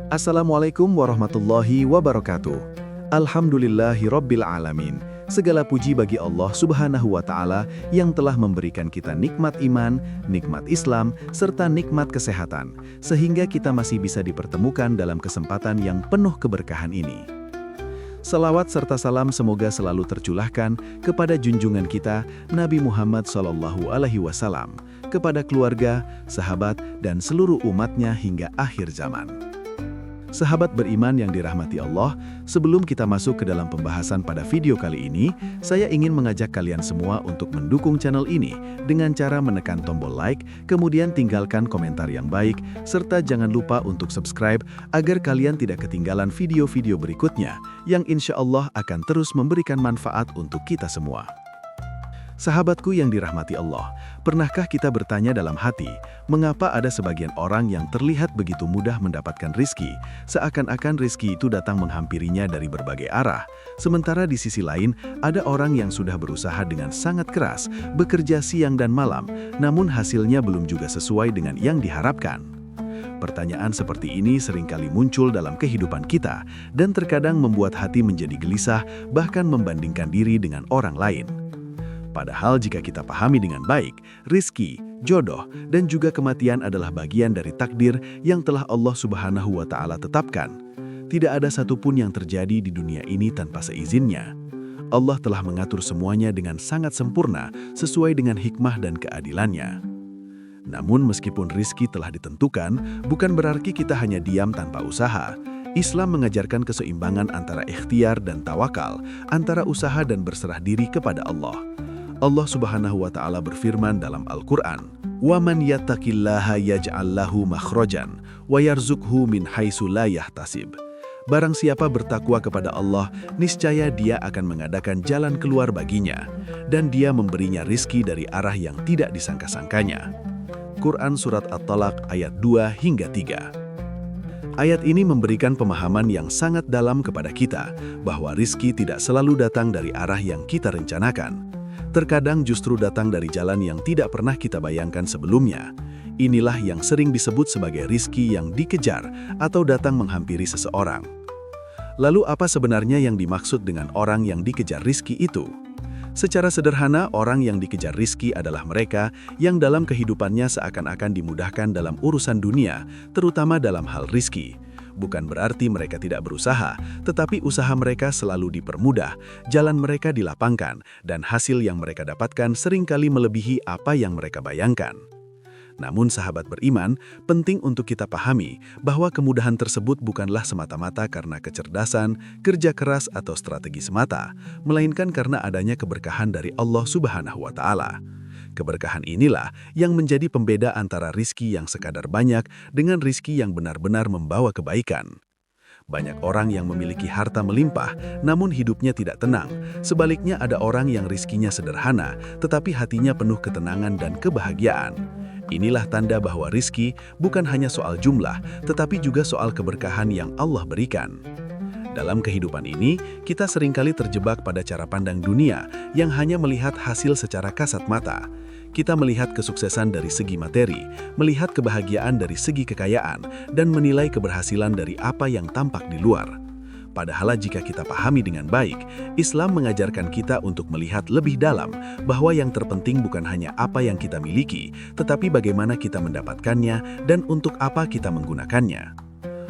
Assalamualaikum warahmatullahi wabarakatuh. Alhamdulillahirabbil alamin. Segala puji bagi Allah Subhanahu wa Ta'ala yang telah memberikan kita nikmat iman, nikmat Islam, serta nikmat kesehatan, sehingga kita masih bisa dipertemukan dalam kesempatan yang penuh keberkahan ini. Salawat serta salam semoga selalu tercurahkan kepada junjungan kita Nabi Muhammad SAW, kepada keluarga, sahabat, dan seluruh umatnya hingga akhir zaman. Sahabat beriman yang dirahmati Allah, sebelum kita masuk ke dalam pembahasan pada video kali ini, saya ingin mengajak kalian semua untuk mendukung channel ini dengan cara menekan tombol like, kemudian tinggalkan komentar yang baik, serta jangan lupa untuk subscribe agar kalian tidak ketinggalan video-video berikutnya yang insya Allah akan terus memberikan manfaat untuk kita semua. Sahabatku yang dirahmati Allah, pernahkah kita bertanya dalam hati, mengapa ada sebagian orang yang terlihat begitu mudah mendapatkan rizki, seakan-akan rizki itu datang menghampirinya dari berbagai arah, sementara di sisi lain ada orang yang sudah berusaha dengan sangat keras, bekerja siang dan malam, namun hasilnya belum juga sesuai dengan yang diharapkan. Pertanyaan seperti ini seringkali muncul dalam kehidupan kita dan terkadang membuat hati menjadi gelisah, bahkan membandingkan diri dengan orang lain. Padahal jika kita pahami dengan baik, rizki, jodoh, dan juga kematian adalah bagian dari takdir yang telah Allah Subhanahu wa Ta'ala tetapkan. Tidak ada satupun yang terjadi di dunia ini tanpa seizinnya. Allah telah mengatur semuanya dengan sangat sempurna sesuai dengan hikmah dan keadilannya. Namun meskipun rizki telah ditentukan, bukan berarti kita hanya diam tanpa usaha. Islam mengajarkan keseimbangan antara ikhtiar dan tawakal, antara usaha dan berserah diri kepada Allah. Allah Subhanahu wa Ta'ala berfirman dalam Al-Quran, وَمَنْ يَتَّقِ اللَّهَ يَجْعَلْ لَهُ مَخْرَجًا وَيَرْزُقْهُ مِنْ حَيْثُ لَا يَحْتَسِبْ. Barang siapa bertakwa kepada Allah, niscaya Dia akan mengadakan jalan keluar baginya, dan Dia memberinya rizki dari arah yang tidak disangka-sangkanya. Quran Surat At-Talaq ayat 2 hingga 3. Ayat ini memberikan pemahaman yang sangat dalam kepada kita, bahwa rizki tidak selalu datang dari arah yang kita rencanakan. Terkadang justru datang dari jalan yang tidak pernah kita bayangkan sebelumnya. Inilah yang sering disebut sebagai rizki yang dikejar atau datang menghampiri seseorang. Lalu apa sebenarnya yang dimaksud dengan orang yang dikejar rizki itu? Secara sederhana, orang yang dikejar rizki adalah mereka yang dalam kehidupannya seakan-akan dimudahkan dalam urusan dunia, terutama dalam hal rizki. Bukan berarti mereka tidak berusaha, tetapi usaha mereka selalu dipermudah, jalan mereka dilapangkan, dan hasil yang mereka dapatkan seringkali melebihi apa yang mereka bayangkan. Namun sahabat beriman, penting untuk kita pahami bahwa kemudahan tersebut bukanlah semata-mata karena kecerdasan, kerja keras atau strategi semata, melainkan karena adanya keberkahan dari Allah Subhanahu wa Ta'ala. Keberkahan inilah yang menjadi pembeda antara rizki yang sekadar banyak dengan rizki yang benar-benar membawa kebaikan. Banyak orang yang memiliki harta melimpah, namun hidupnya tidak tenang. Sebaliknya ada orang yang rizkinya sederhana, tetapi hatinya penuh ketenangan dan kebahagiaan. Inilah tanda bahwa rizki bukan hanya soal jumlah, tetapi juga soal keberkahan yang Allah berikan. Dalam kehidupan ini, kita seringkali terjebak pada cara pandang dunia yang hanya melihat hasil secara kasat mata. Kita melihat kesuksesan dari segi materi, melihat kebahagiaan dari segi kekayaan, dan menilai keberhasilan dari apa yang tampak di luar. Padahal jika kita pahami dengan baik, Islam mengajarkan kita untuk melihat lebih dalam bahwa yang terpenting bukan hanya apa yang kita miliki, tetapi bagaimana kita mendapatkannya dan untuk apa kita menggunakannya.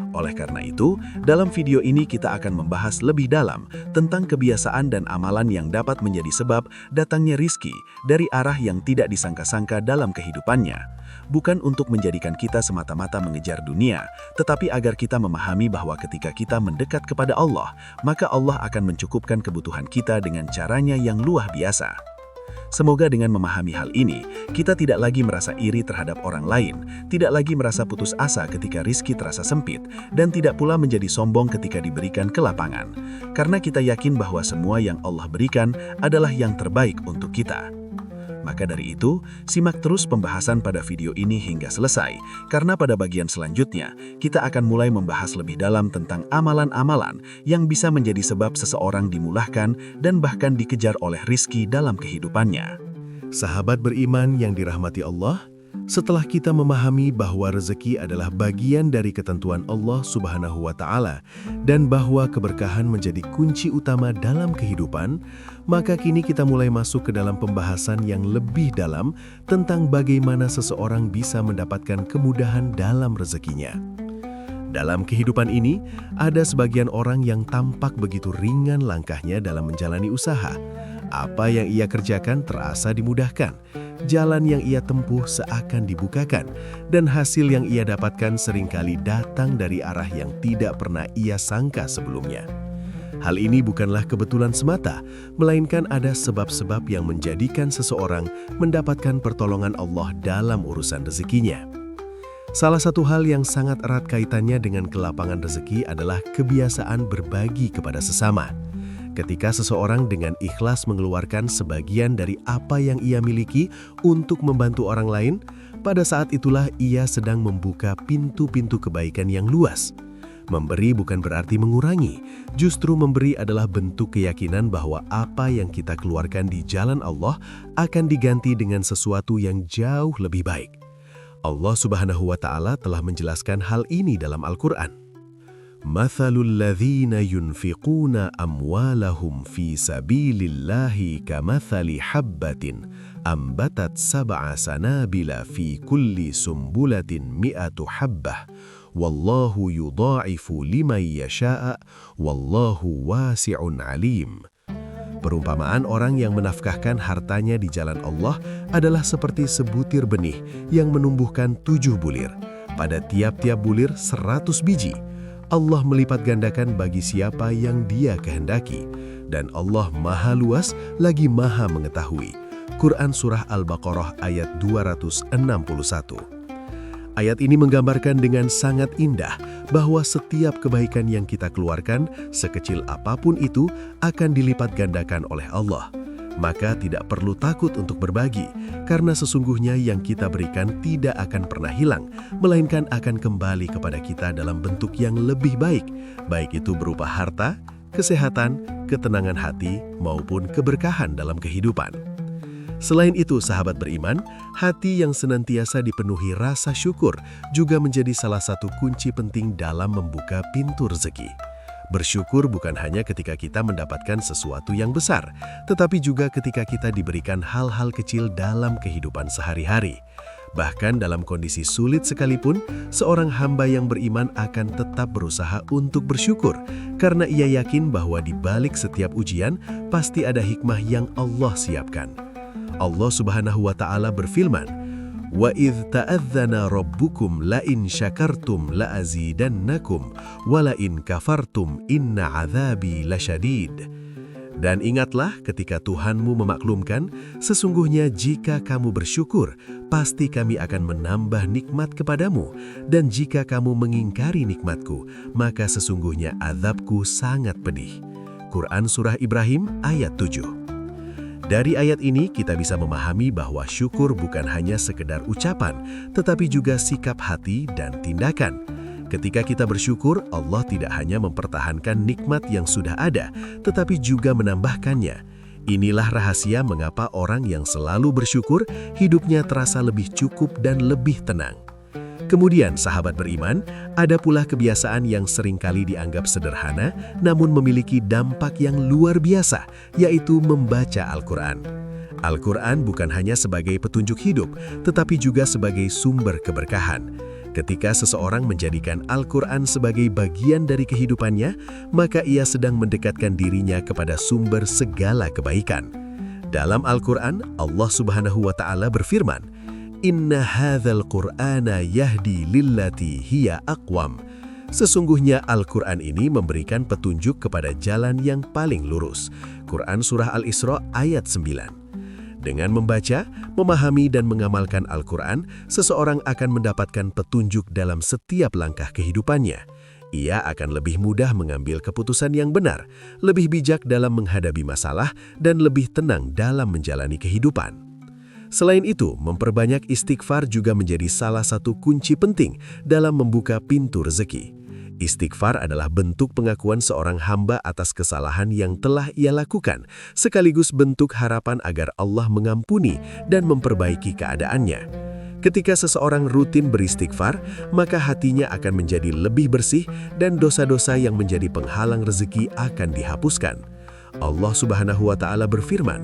Oleh karena itu, dalam video ini kita akan membahas lebih dalam tentang kebiasaan dan amalan yang dapat menjadi sebab datangnya rizki dari arah yang tidak disangka-sangka dalam kehidupannya. Bukan untuk menjadikan kita semata-mata mengejar dunia, tetapi agar kita memahami bahwa ketika kita mendekat kepada Allah, maka Allah akan mencukupkan kebutuhan kita dengan caranya yang luar biasa. Semoga dengan memahami hal ini, kita tidak lagi merasa iri terhadap orang lain, tidak lagi merasa putus asa ketika rizki terasa sempit, dan tidak pula menjadi sombong ketika diberikan kelapangan. Karena kita yakin bahwa semua yang Allah berikan adalah yang terbaik untuk kita. Maka dari itu, simak terus pembahasan pada video ini hingga selesai, karena pada bagian selanjutnya, kita akan mulai membahas lebih dalam tentang amalan-amalan yang bisa menjadi sebab seseorang dimulahkan dan bahkan dikejar oleh rizki dalam kehidupannya. Sahabat beriman yang dirahmati Allah, Setelah kita memahami bahwa rezeki adalah bagian dari ketentuan Allah Subhanahu wa Ta'ala dan bahwa keberkahan menjadi kunci utama dalam kehidupan, maka kini kita mulai masuk ke dalam pembahasan yang lebih dalam tentang bagaimana seseorang bisa mendapatkan kemudahan dalam rezekinya. Dalam kehidupan ini, ada sebagian orang yang tampak begitu ringan langkahnya dalam menjalani usaha. Apa yang ia kerjakan terasa dimudahkan. Jalan yang ia tempuh seakan dibukakan, dan hasil yang ia dapatkan seringkali datang dari arah yang tidak pernah ia sangka sebelumnya. Hal ini bukanlah kebetulan semata, melainkan ada sebab-sebab yang menjadikan seseorang mendapatkan pertolongan Allah dalam urusan rezekinya. Salah satu hal yang sangat erat kaitannya dengan kelapangan rezeki adalah kebiasaan berbagi kepada sesama. Ketika seseorang dengan ikhlas mengeluarkan sebagian dari apa yang ia miliki untuk membantu orang lain, pada saat itulah ia sedang membuka pintu-pintu kebaikan yang luas. Memberi bukan berarti mengurangi, justru memberi adalah bentuk keyakinan bahwa apa yang kita keluarkan di jalan Allah akan diganti dengan sesuatu yang jauh lebih baik. Allah Subhanahu wa Ta'ala telah menjelaskan hal ini dalam Al-Quran. Mathalul ladzina yunfiquna amwalahum fi sabilillahi kamathali habbatin ambatat sab'a sanabila fi kulli sumbulatin mi'atu habbah wallahu yudha'ifu liman yasha'a wallahu wasi'un alim. Perumpamaan orang yang menafkahkan hartanya di jalan Allah adalah seperti sebutir benih yang menumbuhkan 7 bulir. Pada tiap-tiap bulir 100 biji. Allah melipat gandakan bagi siapa yang Dia kehendaki. Dan Allah Maha Luas lagi Maha Mengetahui. Quran Surah Al-Baqarah ayat 261. Ayat ini menggambarkan dengan sangat indah bahwa setiap kebaikan yang kita keluarkan, sekecil apapun itu, akan dilipat gandakan oleh Allah. Maka tidak perlu takut untuk berbagi, karena sesungguhnya yang kita berikan tidak akan pernah hilang, melainkan akan kembali kepada kita dalam bentuk yang lebih baik, baik itu berupa harta, kesehatan, ketenangan hati, maupun keberkahan dalam kehidupan. Selain itu, sahabat beriman, hati yang senantiasa dipenuhi rasa syukur juga menjadi salah satu kunci penting dalam membuka pintu rezeki. Bersyukur bukan hanya ketika kita mendapatkan sesuatu yang besar, tetapi juga ketika kita diberikan hal-hal kecil dalam kehidupan sehari-hari. Bahkan dalam kondisi sulit sekalipun, seorang hamba yang beriman akan tetap berusaha untuk bersyukur, karena ia yakin bahwa di balik setiap ujian, pasti ada hikmah yang Allah siapkan. Allah Subhanahu wa Ta'ala berfirman, "Wa idz ta'adzana rabbukum la in syakartum la azidannakum wa la in kafartum inna 'adzabi lasyadid." Dan ingatlah ketika Tuhanmu memaklumkan, sesungguhnya jika kamu bersyukur, pasti kami akan menambah nikmat kepadamu, dan jika kamu mengingkari nikmatku, maka sesungguhnya azabku sangat pedih. Quran Surah Ibrahim ayat 7. Dari ayat ini kita bisa memahami bahwa syukur bukan hanya sekedar ucapan, tetapi juga sikap hati dan tindakan. Ketika kita bersyukur, Allah tidak hanya mempertahankan nikmat yang sudah ada, tetapi juga menambahkannya. Inilah rahasia mengapa orang yang selalu bersyukur, hidupnya terasa lebih cukup dan lebih tenang. Kemudian, sahabat beriman, ada pula kebiasaan yang seringkali dianggap sederhana, namun memiliki dampak yang luar biasa, yaitu membaca Al-Quran. Al-Quran bukan hanya sebagai petunjuk hidup, tetapi juga sebagai sumber keberkahan. Ketika seseorang menjadikan Al-Quran sebagai bagian dari kehidupannya, maka ia sedang mendekatkan dirinya kepada sumber segala kebaikan. Dalam Al-Quran, Allah Subhanahu wa Ta'ala berfirman, "Inna hadzal Qur'ana yahdi lillati hiya aqwam." Sesungguhnya Al-Quran ini memberikan petunjuk kepada jalan yang paling lurus. Quran Surah Al-Isra ayat 9. Dengan membaca, memahami dan mengamalkan Al-Quran, seseorang akan mendapatkan petunjuk dalam setiap langkah kehidupannya. Ia akan lebih mudah mengambil keputusan yang benar, lebih bijak dalam menghadapi masalah, dan lebih tenang dalam menjalani kehidupan. Selain itu, memperbanyak istighfar juga menjadi salah satu kunci penting dalam membuka pintu rezeki. Istighfar adalah bentuk pengakuan seorang hamba atas kesalahan yang telah ia lakukan, sekaligus bentuk harapan agar Allah mengampuni dan memperbaiki keadaannya. Ketika seseorang rutin beristighfar, maka hatinya akan menjadi lebih bersih dan dosa-dosa yang menjadi penghalang rezeki akan dihapuskan. Allah Subhanahu wa Ta'ala berfirman,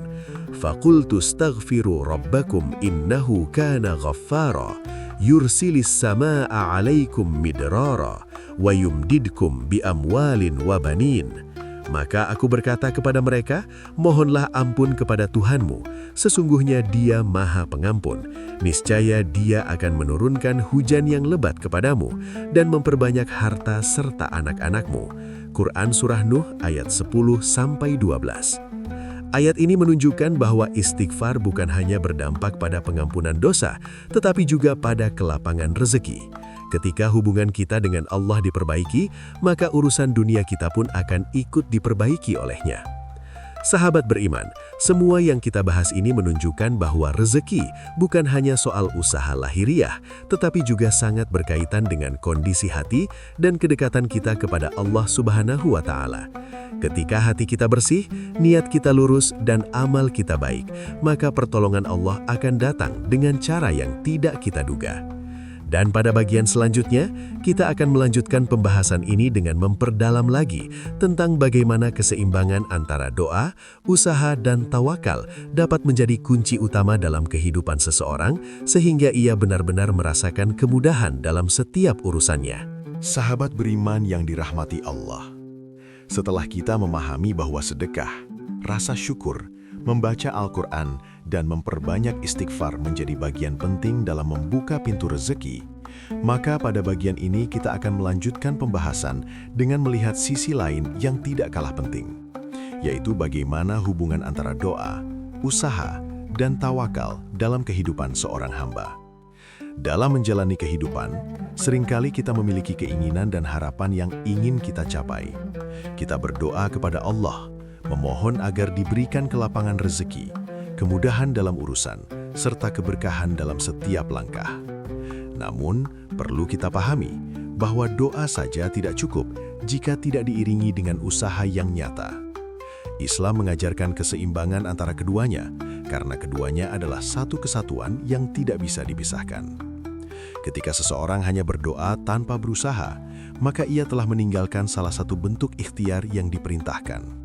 "Faqultu astaghfiru rabbakum innahu kana ghaffara, yursilis samaa'a 'alaikum midrara, wa yumdidkum bi amwalin wa banin." Maka aku berkata kepada mereka, mohonlah ampun kepada Tuhanmu, sesungguhnya Dia Maha Pengampun. Niscaya Dia akan menurunkan hujan yang lebat kepadamu dan memperbanyak harta serta anak-anakmu. Quran Surah Nuh ayat 10-12. Ayat ini menunjukkan bahwa istighfar bukan hanya berdampak pada pengampunan dosa, tetapi juga pada kelapangan rezeki. Ketika hubungan kita dengan Allah diperbaiki, maka urusan dunia kita pun akan ikut diperbaiki olehnya. Sahabat beriman, semua yang kita bahas ini menunjukkan bahwa rezeki bukan hanya soal usaha lahiriah, tetapi juga sangat berkaitan dengan kondisi hati dan kedekatan kita kepada Allah Subhanahu wa Ta'ala. Ketika hati kita bersih, niat kita lurus, dan amal kita baik, maka pertolongan Allah akan datang dengan cara yang tidak kita duga. Dan pada bagian selanjutnya, kita akan melanjutkan pembahasan ini dengan memperdalam lagi tentang bagaimana keseimbangan antara doa, usaha, dan tawakal dapat menjadi kunci utama dalam kehidupan seseorang sehingga ia benar-benar merasakan kemudahan dalam setiap urusannya. Sahabat beriman yang dirahmati Allah, setelah kita memahami bahwa sedekah, rasa syukur, membaca Al-Quran, dan memperbanyak istighfar menjadi bagian penting dalam membuka pintu rezeki, maka pada bagian ini kita akan melanjutkan pembahasan dengan melihat sisi lain yang tidak kalah penting, yaitu bagaimana hubungan antara doa, usaha, dan tawakal dalam kehidupan seorang hamba. Dalam menjalani kehidupan, seringkali kita memiliki keinginan dan harapan yang ingin kita capai. Kita berdoa kepada Allah, memohon agar diberikan kelapangan rezeki, kemudahan dalam urusan, serta keberkahan dalam setiap langkah. Namun, perlu kita pahami bahwa doa saja tidak cukup jika tidak diiringi dengan usaha yang nyata. Islam mengajarkan keseimbangan antara keduanya, karena keduanya adalah satu kesatuan yang tidak bisa dipisahkan. Ketika seseorang hanya berdoa tanpa berusaha, maka ia telah meninggalkan salah satu bentuk ikhtiar yang diperintahkan.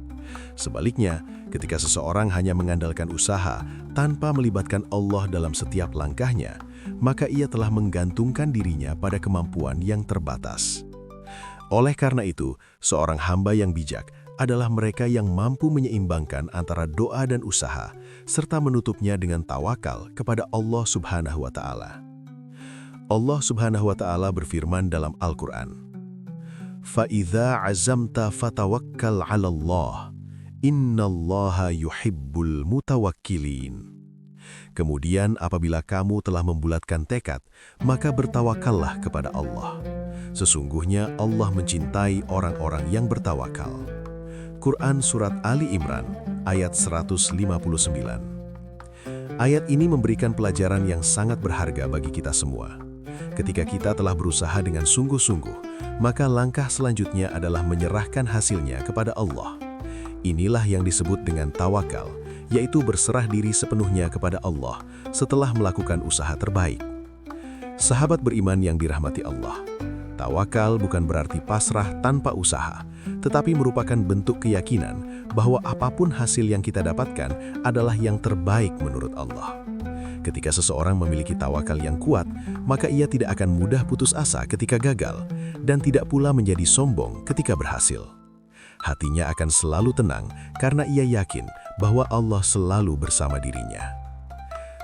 Sebaliknya, ketika seseorang hanya mengandalkan usaha tanpa melibatkan Allah dalam setiap langkahnya, maka ia telah menggantungkan dirinya pada kemampuan yang terbatas. Oleh karena itu, seorang hamba yang bijak adalah mereka yang mampu menyeimbangkan antara doa dan usaha, serta menutupnya dengan tawakal kepada Allah Subhanahu wa Ta'ala. Allah Subhanahu wa Ta'ala berfirman dalam Al-Quran, "Fa'idha azamta fatawakkal 'ala Allah, innallaha yuhibbul mutawakkilin." Kemudian apabila kamu telah membulatkan tekad, maka bertawakallah kepada Allah. Sesungguhnya Allah mencintai orang-orang yang bertawakal. Quran Surat Ali Imran, ayat 159. Ayat ini memberikan pelajaran yang sangat berharga bagi kita semua. Ketika kita telah berusaha dengan sungguh-sungguh, maka langkah selanjutnya adalah menyerahkan hasilnya kepada Allah. Inilah yang disebut dengan tawakal, yaitu berserah diri sepenuhnya kepada Allah setelah melakukan usaha terbaik. Sahabat beriman yang dirahmati Allah, tawakal bukan berarti pasrah tanpa usaha, tetapi merupakan bentuk keyakinan bahwa apapun hasil yang kita dapatkan adalah yang terbaik menurut Allah. Ketika seseorang memiliki tawakal yang kuat, maka ia tidak akan mudah putus asa ketika gagal, dan tidak pula menjadi sombong ketika berhasil. Hatinya akan selalu tenang karena ia yakin bahwa Allah selalu bersama dirinya.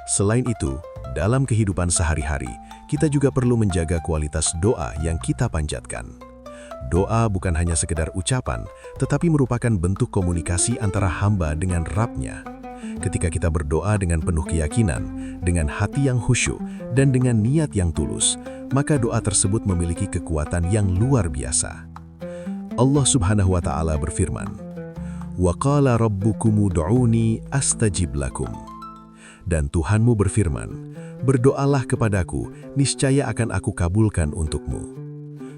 Selain itu, dalam kehidupan sehari-hari, kita juga perlu menjaga kualitas doa yang kita panjatkan. Doa bukan hanya sekedar ucapan, tetapi merupakan bentuk komunikasi antara hamba dengan Rabb-Nya. Ketika kita berdoa dengan penuh keyakinan, dengan hati yang khusyuk, dan dengan niat yang tulus, maka doa tersebut memiliki kekuatan yang luar biasa. Allah Subhanahu wa Ta'ala berfirman, "Wa qala rabbukum ud'uni astajib lakum." Dan Tuhanmu berfirman, "Berdoalah kepadaku, niscaya akan aku kabulkan untukmu."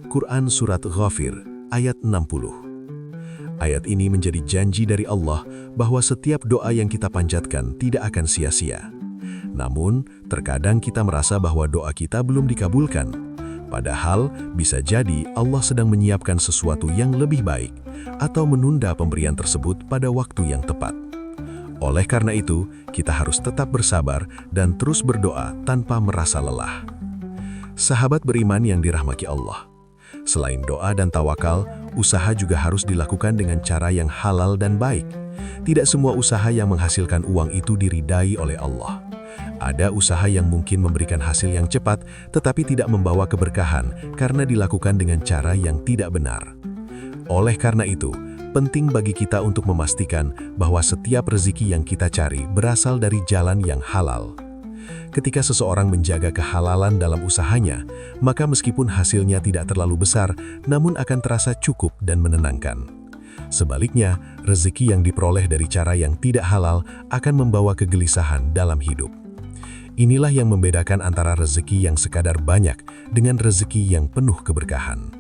Quran Surat Ghafir, ayat 60. Ayat ini menjadi janji dari Allah bahwa setiap doa yang kita panjatkan tidak akan sia-sia. Namun, terkadang kita merasa bahwa doa kita belum dikabulkan. Padahal, bisa jadi Allah sedang menyiapkan sesuatu yang lebih baik atau menunda pemberian tersebut pada waktu yang tepat. Oleh karena itu, kita harus tetap bersabar dan terus berdoa tanpa merasa lelah. Sahabat beriman yang dirahmati Allah, selain doa dan tawakal, usaha juga harus dilakukan dengan cara yang halal dan baik. Tidak semua usaha yang menghasilkan uang itu diridai oleh Allah. Ada usaha yang mungkin memberikan hasil yang cepat, tetapi tidak membawa keberkahan karena dilakukan dengan cara yang tidak benar. Oleh karena itu, penting bagi kita untuk memastikan bahwa setiap rezeki yang kita cari berasal dari jalan yang halal. Ketika seseorang menjaga kehalalan dalam usahanya, maka meskipun hasilnya tidak terlalu besar, namun akan terasa cukup dan menenangkan. Sebaliknya, rezeki yang diperoleh dari cara yang tidak halal akan membawa kegelisahan dalam hidup. Inilah yang membedakan antara rezeki yang sekadar banyak dengan rezeki yang penuh keberkahan.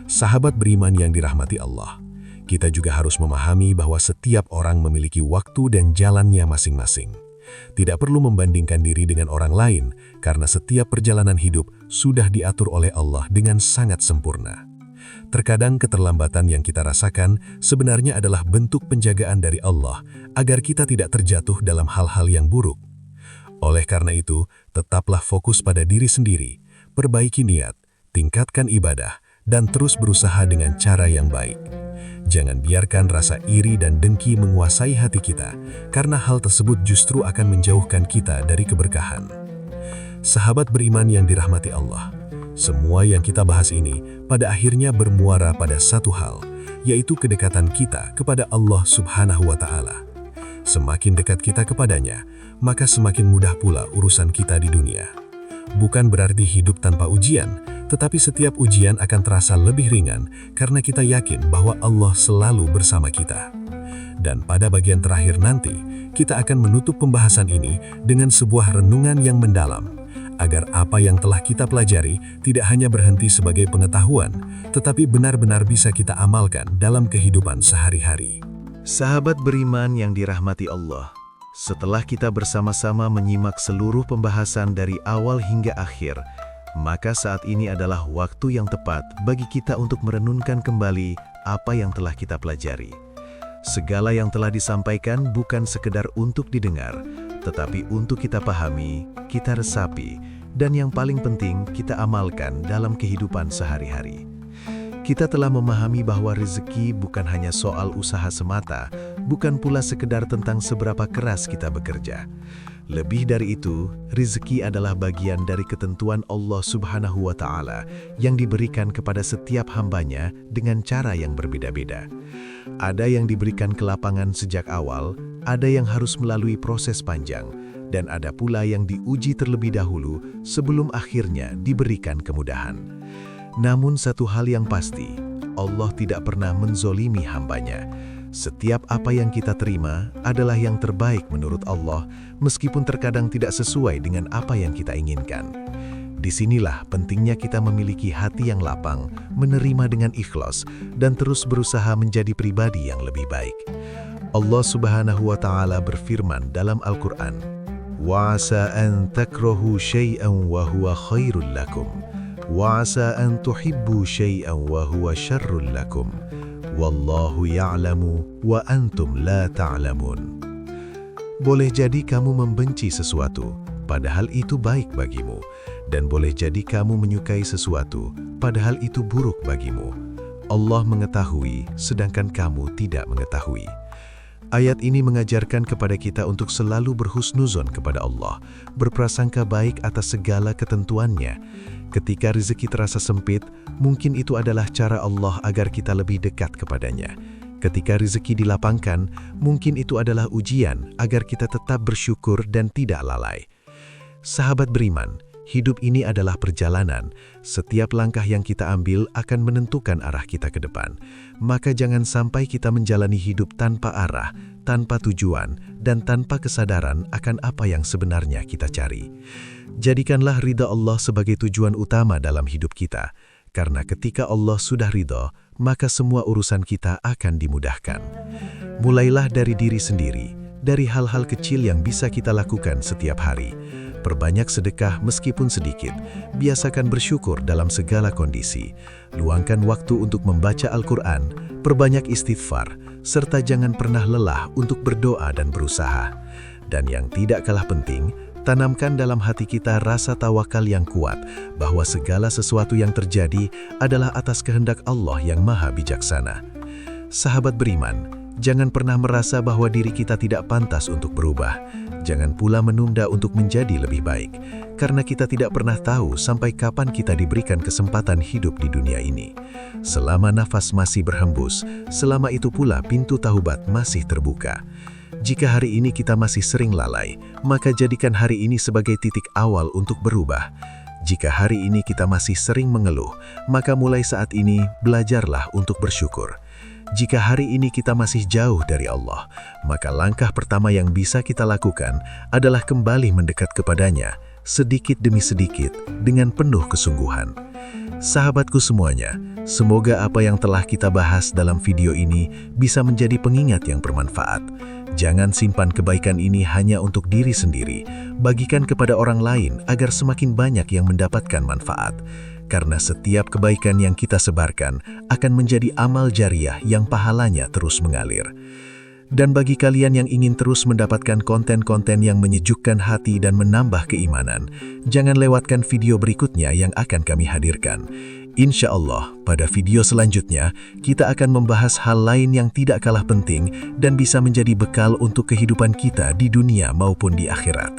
Sahabat beriman yang dirahmati Allah, kita juga harus memahami bahwa setiap orang memiliki waktu dan jalannya masing-masing. Tidak perlu membandingkan diri dengan orang lain, karena setiap perjalanan hidup sudah diatur oleh Allah dengan sangat sempurna. Terkadang keterlambatan yang kita rasakan sebenarnya adalah bentuk penjagaan dari Allah agar kita tidak terjatuh dalam hal-hal yang buruk. Oleh karena itu, tetaplah fokus pada diri sendiri, perbaiki niat, tingkatkan ibadah, dan terus berusaha dengan cara yang baik. Jangan biarkan rasa iri dan dengki menguasai hati kita, karena hal tersebut justru akan menjauhkan kita dari keberkahan. Sahabat beriman yang dirahmati Allah, semua yang kita bahas ini pada akhirnya bermuara pada satu hal, yaitu kedekatan kita kepada Allah Subhanahu wa Ta'ala. Semakin dekat kita kepadanya, maka semakin mudah pula urusan kita di dunia. Bukan berarti hidup tanpa ujian, tetapi setiap ujian akan terasa lebih ringan karena kita yakin bahwa Allah selalu bersama kita. Dan pada bagian terakhir nanti, kita akan menutup pembahasan ini dengan sebuah renungan yang mendalam, agar apa yang telah kita pelajari tidak hanya berhenti sebagai pengetahuan, tetapi benar-benar bisa kita amalkan dalam kehidupan sehari-hari. Sahabat beriman yang dirahmati Allah, setelah kita bersama-sama menyimak seluruh pembahasan dari awal hingga akhir, maka saat ini adalah waktu yang tepat bagi kita untuk merenungkan kembali apa yang telah kita pelajari. Segala yang telah disampaikan bukan sekedar untuk didengar, tetapi untuk kita pahami, kita resapi, dan yang paling penting kita amalkan dalam kehidupan sehari-hari. Kita telah memahami bahwa rezeki bukan hanya soal usaha semata, bukan pula sekedar tentang seberapa keras kita bekerja. Lebih dari itu, rezeki adalah bagian dari ketentuan Allah Subhanahu wa Ta'ala yang diberikan kepada setiap hambanya dengan cara yang berbeda-beda. Ada yang diberikan kelapangan sejak awal, ada yang harus melalui proses panjang, dan ada pula yang diuji terlebih dahulu sebelum akhirnya diberikan kemudahan. Namun satu hal yang pasti, Allah tidak pernah menzolimi hambanya. Setiap apa yang kita terima adalah yang terbaik menurut Allah, meskipun terkadang tidak sesuai dengan apa yang kita inginkan. Disinilah pentingnya kita memiliki hati yang lapang, menerima dengan ikhlas, dan terus berusaha menjadi pribadi yang lebih baik. Allah Subhanahu wa Ta'ala berfirman dalam Al-Quran, "Wa'asa an takrahu syai'an wa huwa khairul lakum. Wa'asa an tuhibbu syai'an wa huwa syarrul lakum. Wallahu ya'lamu wa antum la ta'lamun." Boleh jadi kamu membenci sesuatu, padahal itu baik bagimu. Dan boleh jadi kamu menyukai sesuatu, padahal itu buruk bagimu. Allah mengetahui, sedangkan kamu tidak mengetahui. Ayat ini mengajarkan kepada kita untuk selalu berhusnuzon kepada Allah, berprasangka baik atas segala ketentuannya. Ketika rezeki terasa sempit, mungkin itu adalah cara Allah agar kita lebih dekat kepadanya. Ketika rezeki dilapangkan, mungkin itu adalah ujian agar kita tetap bersyukur dan tidak lalai. Sahabat beriman, hidup ini adalah perjalanan. Setiap langkah yang kita ambil akan menentukan arah kita ke depan. Maka jangan sampai kita menjalani hidup tanpa arah, tanpa tujuan, dan tanpa kesadaran akan apa yang sebenarnya kita cari. Jadikanlah ridha Allah sebagai tujuan utama dalam hidup kita. Karena ketika Allah sudah ridha, maka semua urusan kita akan dimudahkan. Mulailah dari diri sendiri. dari hal-hal kecil yang bisa kita lakukan setiap hari. Perbanyak sedekah meskipun sedikit. Biasakan bersyukur dalam segala kondisi. Luangkan waktu untuk membaca Al-Quran, perbanyak istighfar, serta jangan pernah lelah untuk berdoa dan berusaha. Dan yang tidak kalah penting, tanamkan dalam hati kita rasa tawakal yang kuat bahwa segala sesuatu yang terjadi adalah atas kehendak Allah yang Maha Bijaksana. Sahabat beriman, jangan pernah merasa bahwa diri kita tidak pantas untuk berubah. Jangan pula menunda untuk menjadi lebih baik, karena kita tidak pernah tahu sampai kapan kita diberikan kesempatan hidup di dunia ini. Selama nafas masih berhembus, selama itu pula pintu taubat masih terbuka. Jika hari ini kita masih sering lalai, maka jadikan hari ini sebagai titik awal untuk berubah. Jika hari ini kita masih sering mengeluh, maka mulai saat ini belajarlah untuk bersyukur. Jika hari ini kita masih jauh dari Allah, maka langkah pertama yang bisa kita lakukan adalah kembali mendekat kepadanya, sedikit demi sedikit, dengan penuh kesungguhan. Sahabatku semuanya, semoga apa yang telah kita bahas dalam video ini bisa menjadi pengingat yang bermanfaat. Jangan simpan kebaikan ini hanya untuk diri sendiri, bagikan kepada orang lain agar semakin banyak yang mendapatkan manfaat. Karena setiap kebaikan yang kita sebarkan akan menjadi amal jariah yang pahalanya terus mengalir. Dan bagi kalian yang ingin terus mendapatkan konten-konten yang menyejukkan hati dan menambah keimanan, jangan lewatkan video berikutnya yang akan kami hadirkan. Insya Allah, pada video selanjutnya, kita akan membahas hal lain yang tidak kalah penting dan bisa menjadi bekal untuk kehidupan kita di dunia maupun di akhirat.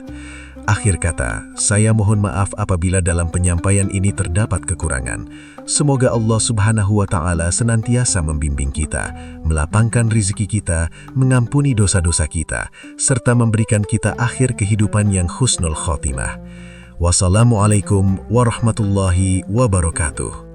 Akhir kata, saya mohon maaf apabila dalam penyampaian ini terdapat kekurangan. Semoga Allah Subhanahu wa Ta'ala senantiasa membimbing kita, melapangkan rizki kita, mengampuni dosa-dosa kita, serta memberikan kita akhir kehidupan yang husnul khotimah. Wassalamualaikum warahmatullahi wabarakatuh.